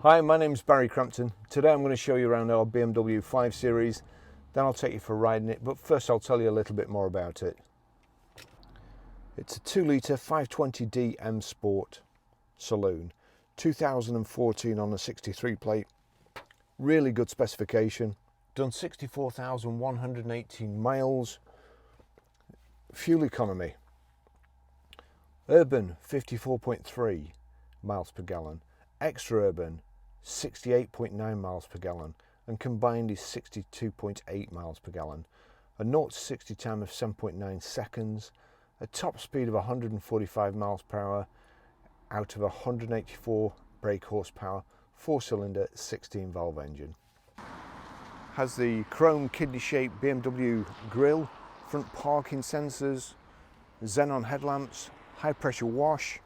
Hi, my name's Barry Crampton. Today I'm going to show you around our BMW 5 Series, then I'll take you for riding it, but first I'll tell you a little bit more about it. It's a 2-litre 520D M Sport saloon, 2014 on a 63 plate, really good specification, done 64,118 miles, fuel economy, urban 54.3 miles per gallon, extra urban 68.9 miles per gallon, and combined is 62.8 miles per gallon. A 0 to 60 time of 7.9 seconds, a top speed of 145 miles per hour out of 184 brake horsepower, 4-cylinder 16 valve engine. Has the chrome kidney shaped BMW grille, front parking sensors, xenon headlamps, high pressure wash,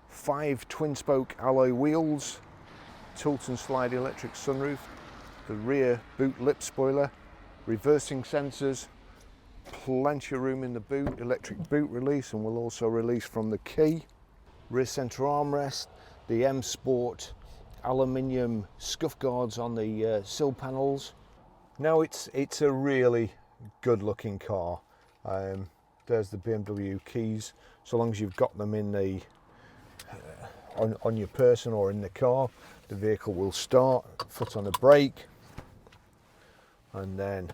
5 twin spoke alloy wheels, tilt and slide electric sunroof, the rear boot lip spoiler, reversing sensors, plenty of room in the boot, electric boot release, and will also release from the key, rear centre armrest, the M Sport aluminium scuff guards on the sill panels. Now it's a really good looking car. There's the BMW keys, so long as you've got them in the on your person or in the car, the vehicle will start. Foot on the brake, and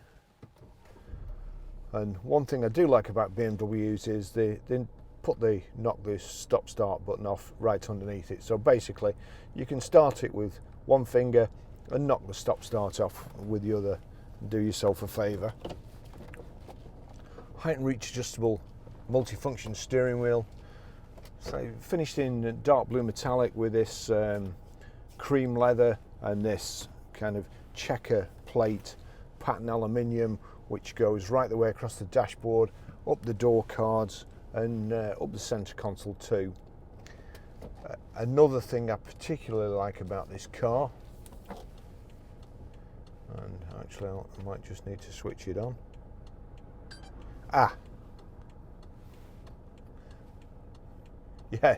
one thing I do like about BMWs is they knock the stop start button off right underneath it, so basically you can start it with one finger and knock the stop start off with the other and do yourself a favour. Height and reach adjustable multifunction steering wheel. So finished in dark blue metallic with this cream leather and this kind of checker plate pattern aluminium, which goes right the way across the dashboard, up the door cards, and up the centre console too. Another thing I particularly like about this car, and actually I might just need to switch it on. Yeah,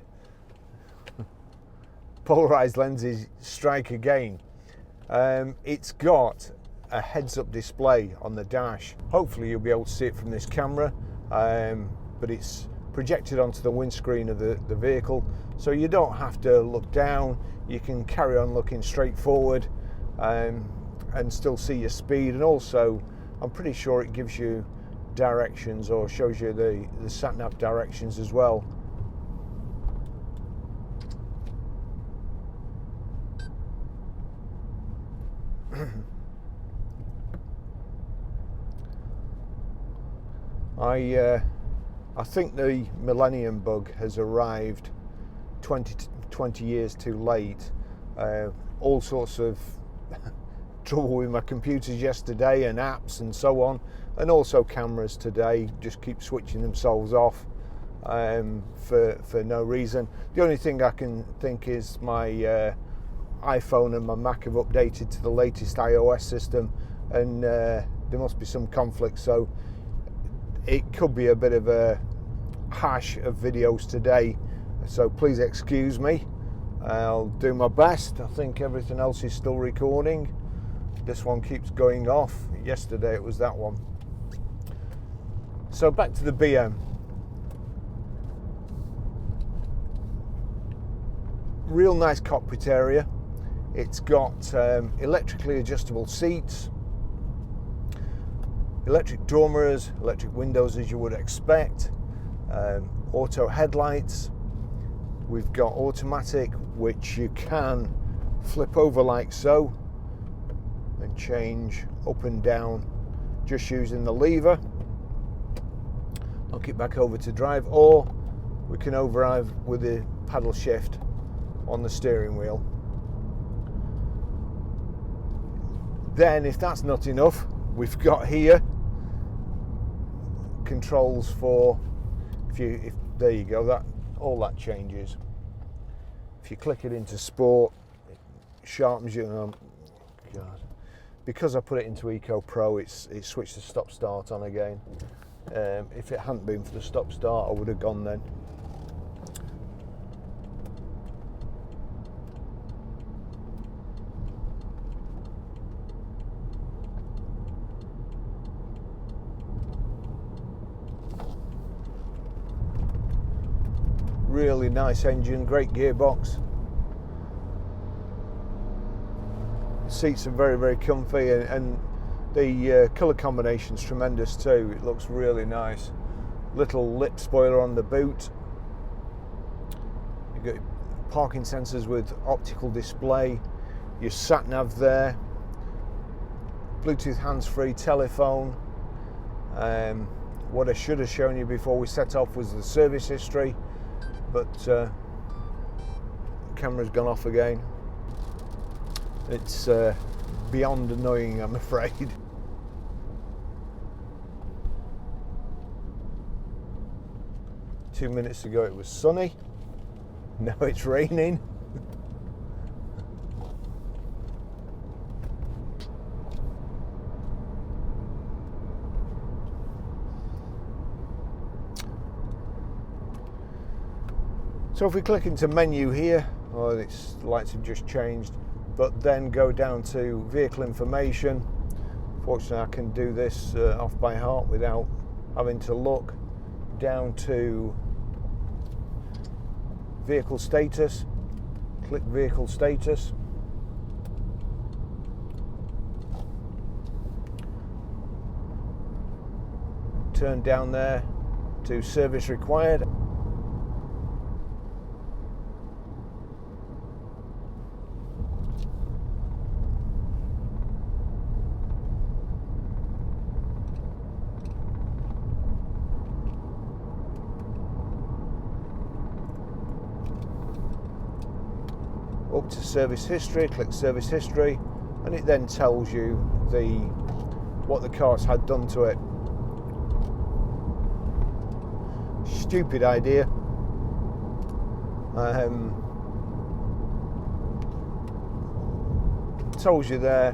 polarized lenses strike again. It's got a heads-up display on the dash. Hopefully you'll be able to see it from this camera, but it's projected onto the windscreen of the vehicle, so you don't have to look down. You can carry on looking straight forward and still see your speed, and also I'm pretty sure it gives you directions or shows you the sat-nav directions as well. I think the Millennium Bug has arrived 20 years too late. All sorts of trouble with my computers yesterday and apps and so on, and also cameras today just keep switching themselves off for no reason. The only thing I can think is my iPhone and my Mac have updated to the latest iOS system, and there must be some conflict, so it could be a bit of a hash of videos today, so please excuse me. I'll do my best. I think everything else is still recording. This one keeps going off. Yesterday it was that one. So back to the BM. Real nice cockpit area. It's got electrically adjustable seats, electric door mirrors, electric windows as you would expect, auto headlights. We've got automatic, which you can flip over like so and change up and down just using the lever. Knock it back over to drive, or we can overdrive with the paddle shift on the steering wheel. Then, if that's not enough, we've got here controls for if there you go, that all that changes. If you click it into sport, it sharpens you. God, because I put it into Eco Pro, it's switched the stop start on again. If it hadn't been for the stop start, I would have gone then. Really nice engine, great gearbox. Seats are very, very comfy, and the colour combination's tremendous too. It looks really nice. Little lip spoiler on the boot. You've got parking sensors with optical display. Your sat nav there. Bluetooth hands-free telephone. What I should have shown you before we set off was the service history, but camera's gone off again. It's beyond annoying, I'm afraid. Two minutes ago it was sunny, now it's raining. So if we click into menu here, its lights have just changed, but then go down to vehicle information. Fortunately, I can do this off by heart without having to look. Down to vehicle status, click vehicle status. Turn down there to service required. Up to service history, click service history, and it then tells you what the car's had done to it. Stupid idea. Tells you there,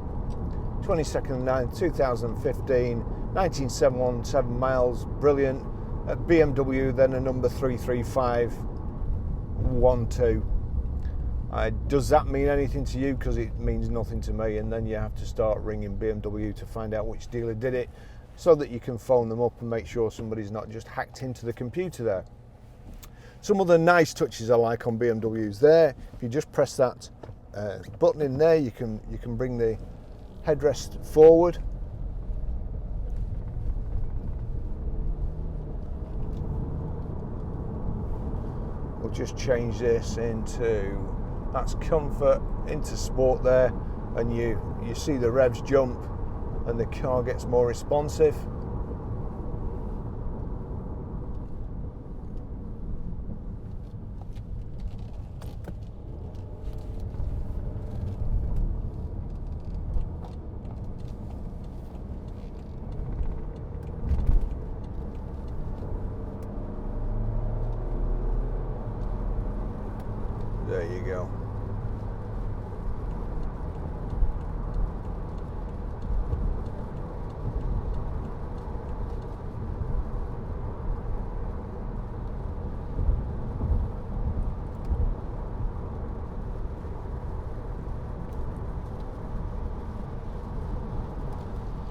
22nd of 9th, 2015, 19,717 miles, brilliant. At BMW, then a number 33512. Does that mean anything to you? Because it means nothing to me, and then you have to start ringing BMW to find out which dealer did it, so that you can phone them up and make sure somebody's not just hacked into the computer there. Some other nice touches I like on BMWs there, if you just press that button in there, you can bring the headrest forward. We'll just change this into, that's comfort, into sport there, and you see the revs jump and the car gets more responsive. There you go.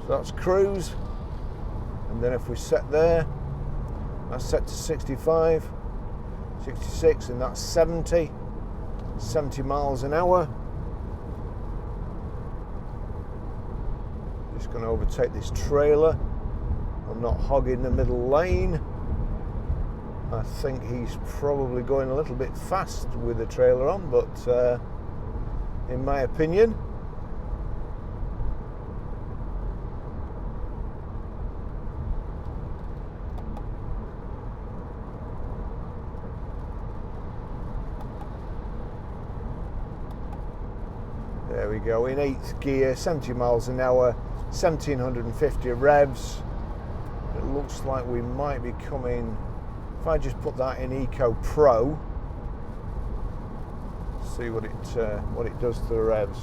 So that's cruise, and then if we set there, that's set to 65, 66, and that's 70 miles an hour. Just going to overtake this trailer. I'm not hogging the middle lane. I think he's probably going a little bit fast with the trailer on, but in my opinion, there we go, in 8th gear, 70 miles an hour, 1750 revs. It looks like we might be coming, if I just put that in Eco Pro, see what it does to the revs.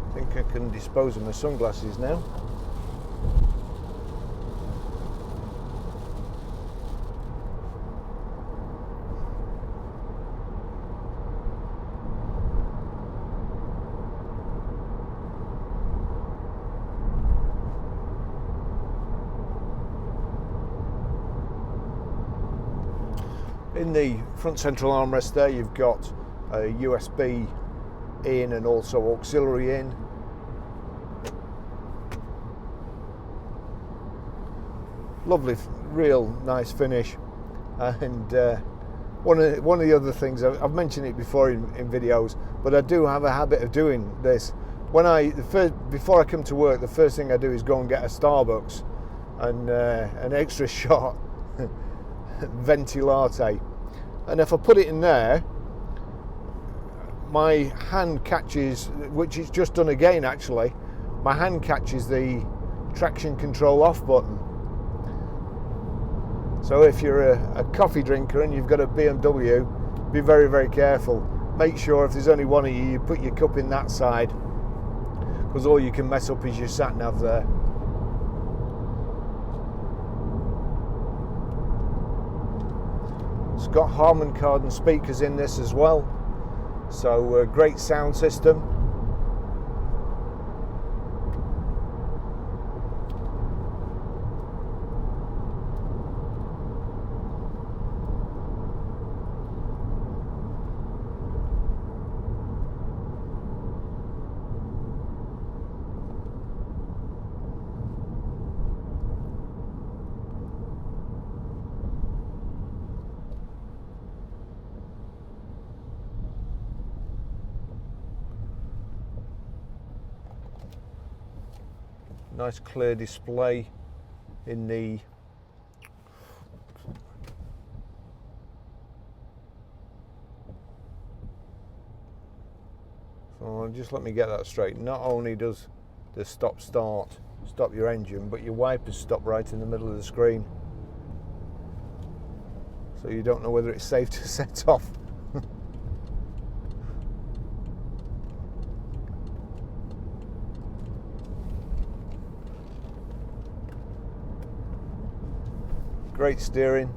I think I can dispose of my sunglasses now. In the front central armrest there, you've got a USB in and also auxiliary in. Lovely, real nice finish. And one of the other things, I've mentioned it before in videos, but I do have a habit of doing this. Before I come to work, the first thing I do is go and get a Starbucks and an extra shot venti latte. And if I put it in there, my hand catches, which it's just done again actually, my hand catches the traction control off button. So if you're a coffee drinker and you've got a BMW, be very, very careful. Make sure if there's only one of you, you put your cup in that side, because all you can mess up is your sat nav there. It's got Harman Kardon speakers in this as well, so great sound system. Nice clear display in the so just let me get that straight. Not only does the stop your engine, but your wipers stop right in the middle of the screen, so you don't know whether it's safe to set off. Great steering.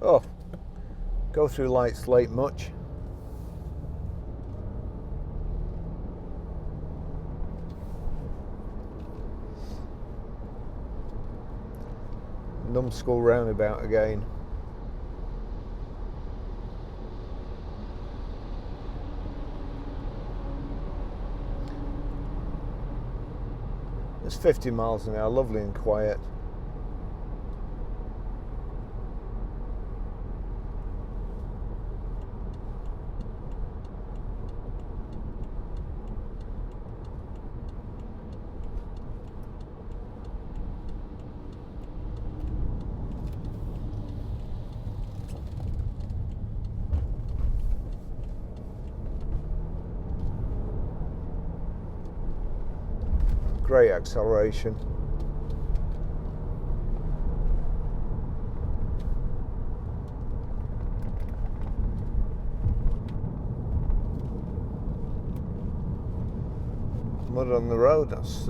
Oh, go through lights late much. Numbskull roundabout again. It's 50 miles an hour, lovely and quiet. Great acceleration. Mud on the road, that's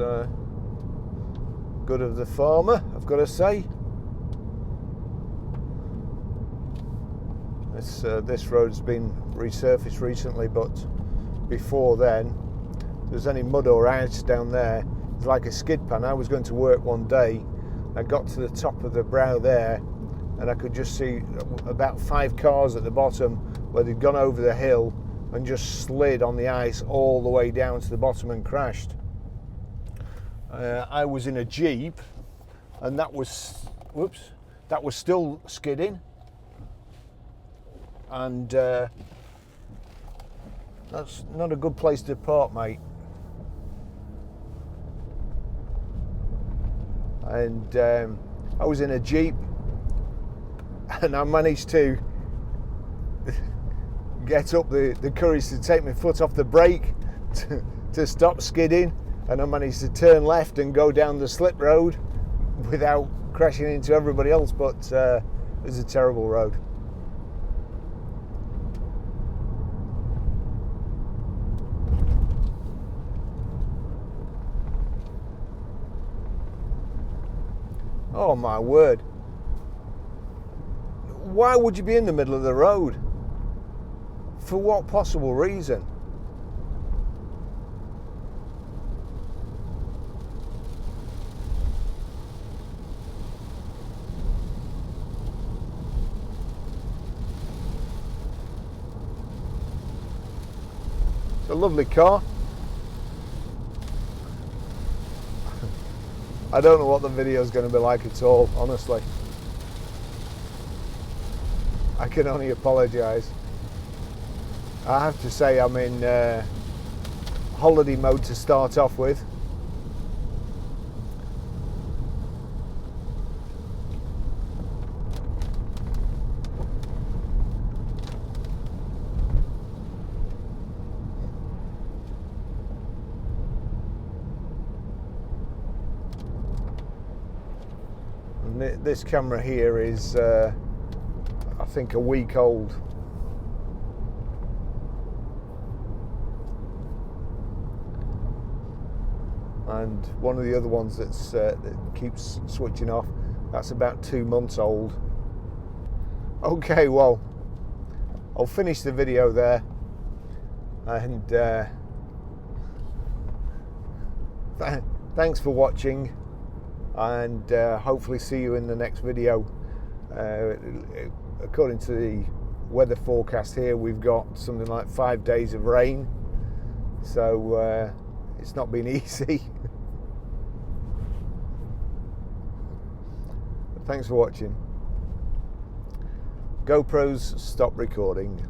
good of the farmer, I've got to say. This road's been resurfaced recently, but before then, if there's any mud or ice down there, it's like a skid pan. I was going to work one day, I got to the top of the brow there, and I could just see about 5 cars at the bottom where they'd gone over the hill and just slid on the ice all the way down to the bottom and crashed. I was in a Jeep, and that was still skidding, and that's not a good place to park, mate. And I was in a Jeep, and I managed to get up the courage to take my foot off the brake to stop skidding, and I managed to turn left and go down the slip road without crashing into everybody else, but it was a terrible road. Oh my word. Why would you be in the middle of the road? For what possible reason? It's a lovely car. I don't know what the video is going to be like at all, honestly. I can only apologise. I have to say I'm in holiday mode to start off with. And this camera here is I think a week old. And one of the other ones that keeps switching off, that's about 2 months old. Okay, well, I'll finish the video there, and thanks for watching, and hopefully see you in the next video. According to the weather forecast here, we've got something like 5 days of rain, so it's not been easy. Thanks for watching. GoPros stop recording.